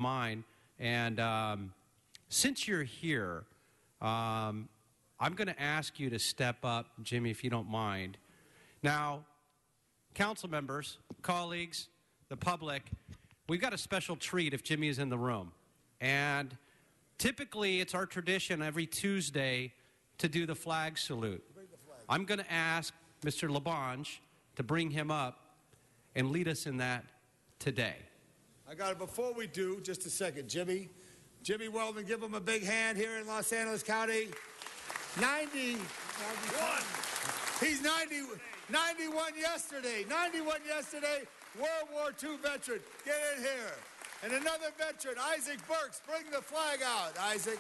mind. And since you're here, I'm going to ask you to step up, Jimmy, if you don't mind. Now, council members, colleagues, the public, we've got a special treat if Jimmy is in the room. And typically, it's our tradition every Tuesday to do the flag salute. I'm going to ask Mr. Labange to bring him up and lead us in that today. I got it. Before we do, just a second, Jimmy Weldon, give him a big hand here in Los Angeles County. 91. He's 91 yesterday. 91 yesterday. World War II veteran. Get in here. And another veteran, Isaac Burks. Bring the flag out, Isaac.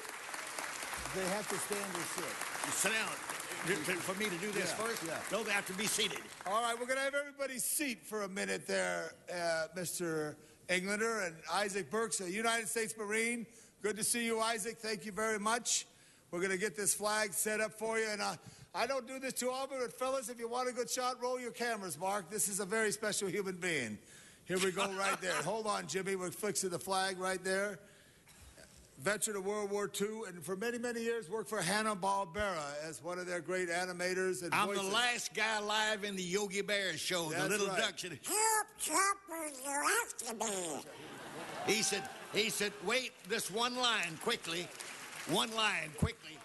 They have to stand or sit. You sit down. For me to do this first? Yeah. No, they have to be seated. All right, we're going to have everybody seat for a minute there, Mr. Englander and Isaac Burks, a United States Marine. Good to see you, Isaac. Thank you very much. We're going to get this flag set up for you. And I don't do this too often, but fellas, if you want a good shot, roll your cameras, Mark. This is a very special human being. Here we go right there. Hold on, Jimmy. We're fixing the flag right there. Veteran of World War II, and for many, many years worked for Hanna-Barbera as one of their great animators and I'm voices. the last guy alive in the Yogi Bear show. That's the little right. duck said, Help, choppers, you're after me. he said, wait, this one line quickly. One line quickly.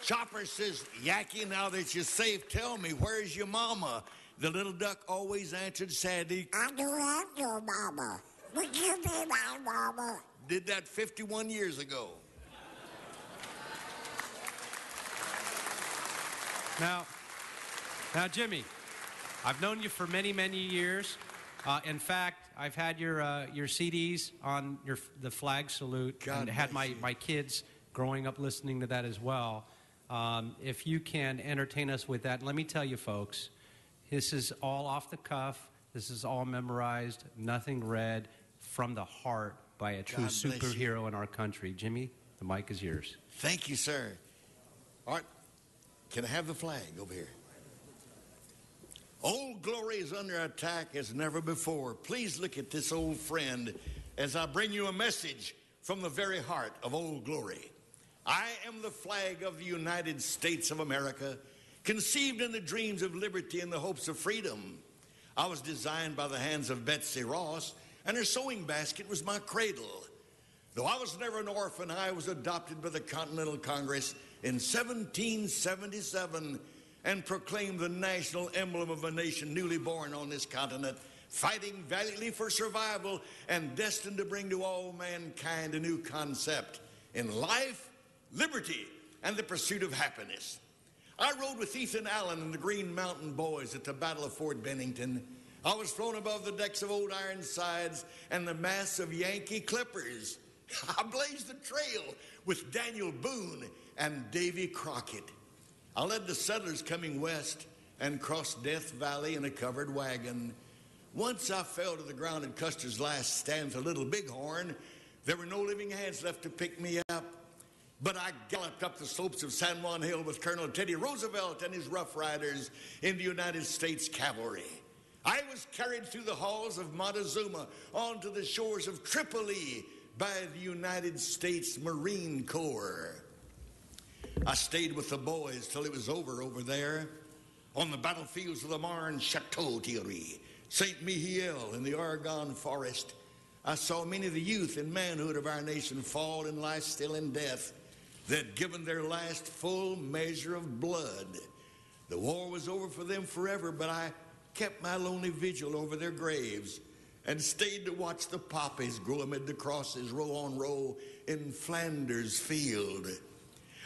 Chopper says, Yakky, now that you're safe, tell me, where's your mama? The little duck always answered sadly, I don't have your mama. Would you be my mama? did that 51 years ago. Now, Jimmy, I've known you for many, many years. In fact, I've had your CDs on the flag salute, God and had bless you. my kids growing up listening to that as well. If you can entertain us with that, let me tell you, folks, this is all off the cuff. This is all memorized, nothing read, from the heart by a true God bless you. superhero in our country. Jimmy, the mic is yours. Thank you, sir. All right, can I have the flag over here? Old Glory is under attack as never before. Please look at this old friend as I bring you a message from the very heart of Old Glory. I am the flag of the United States of America, conceived in the dreams of liberty and the hopes of freedom. I was designed by the hands of Betsy Ross, and her sewing basket was my cradle. Though I was never an orphan, I was adopted by the Continental Congress in 1777 and proclaimed the national emblem of a nation newly born on this continent, fighting valiantly for survival and destined to bring to all mankind a new concept in life, liberty, and the pursuit of happiness. I rode with Ethan Allen and the Green Mountain Boys at the Battle of Fort Bennington. I was flown above the decks of Old Ironsides and the masts of Yankee clippers. I blazed the trail with Daniel Boone and Davy Crockett. I led the settlers coming west and crossed Death Valley in a covered wagon. Once I fell to the ground at Custer's last stand for Little Bighorn. There were no living hands left to pick me up. But I galloped up the slopes of San Juan Hill with Colonel Teddy Roosevelt and his Rough Riders in the United States Cavalry. I was carried through the halls of Montezuma onto the shores of Tripoli by the United States Marine Corps. I stayed with the boys till it was over there. On the battlefields of the Marne, Chateau Thierry, St. Mihiel, and the Argonne Forest, I saw many of the youth and manhood of our nation fall and lie still in death. They'd given their last full measure of blood. The war was over for them forever, but I kept my lonely vigil over their graves and stayed to watch the poppies grow amid the crosses, row on row, in Flanders Field.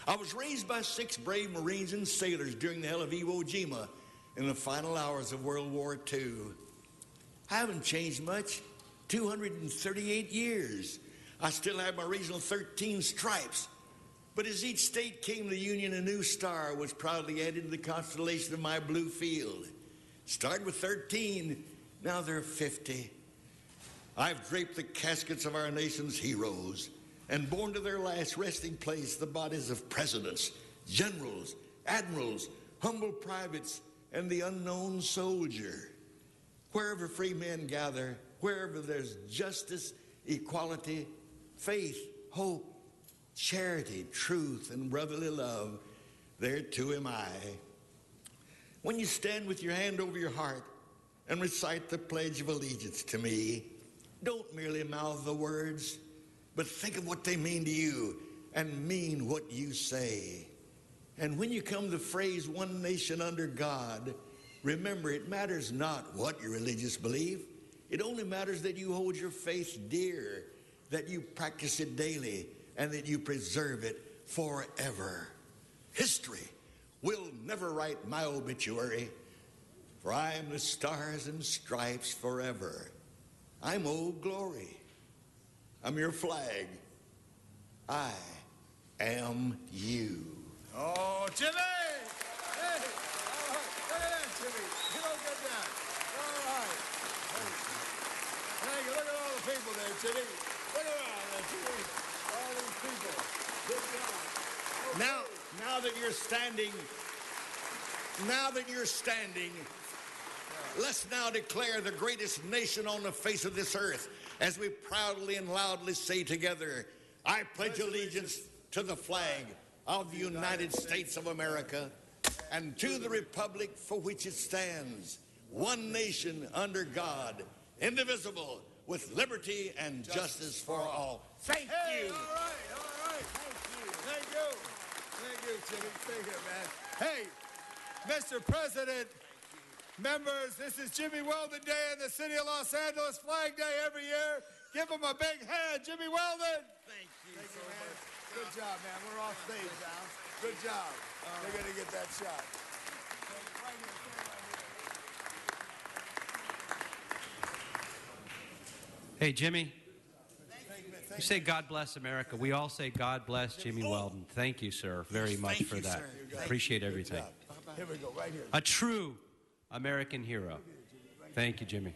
I was raised by 6 brave Marines and sailors during the hell of Iwo Jima in the final hours of World War II. I haven't changed much. 238 years. I still have my regional 13 stripes. But as each state came to the Union, a new star was proudly added to the constellation of my blue field. Started with 13, now there are 50. I've draped the caskets of our nation's heroes and borne to their last resting place the bodies of presidents, generals, admirals, humble privates, and the unknown soldier. Wherever free men gather, wherever there's justice, equality, faith, hope, charity, truth, and brotherly love, there too am I. When you stand with your hand over your heart and recite the Pledge of Allegiance to me, don't merely mouth the words, but think of what they mean to you and mean what you say. And when you come to the phrase, one nation under God, remember, it matters not what your religious belief. It only matters that you hold your faith dear, that you practice it daily, and that you preserve it forever. History will never write my obituary, for I am the stars and stripes forever. I'm Old Glory. I'm your flag. I am you. Oh, Jimmy! Hey! All right. Look at that, Jimmy. You don't get that. All right. Thank you. Look at all the people there, Jimmy. Look around there, Jimmy. All these people. Good job. Okay. Now that you're standing, let's now declare the greatest nation on the face of this earth as we proudly and loudly say together, I pledge allegiance to the flag of the United States of America and to the republic for which it stands, one nation under God, indivisible, with liberty and justice for all. Thank you. All right. Thank you, Jimmy. Stay here, man. Hey, Mr. President, members, this is Jimmy Weldon Day in the city of Los Angeles, Flag Day every year. Give him a big hand, Jimmy Weldon. Thank you so man. much. Good job, man. We're off stage now. Good job. They're going to get that shot. Hey, Jimmy. You say God bless America. We all say God bless Jimmy Weldon. Thank you, sir, very much for that. Appreciate everything. Here we go, right here. A true American hero. Thank you, Jimmy.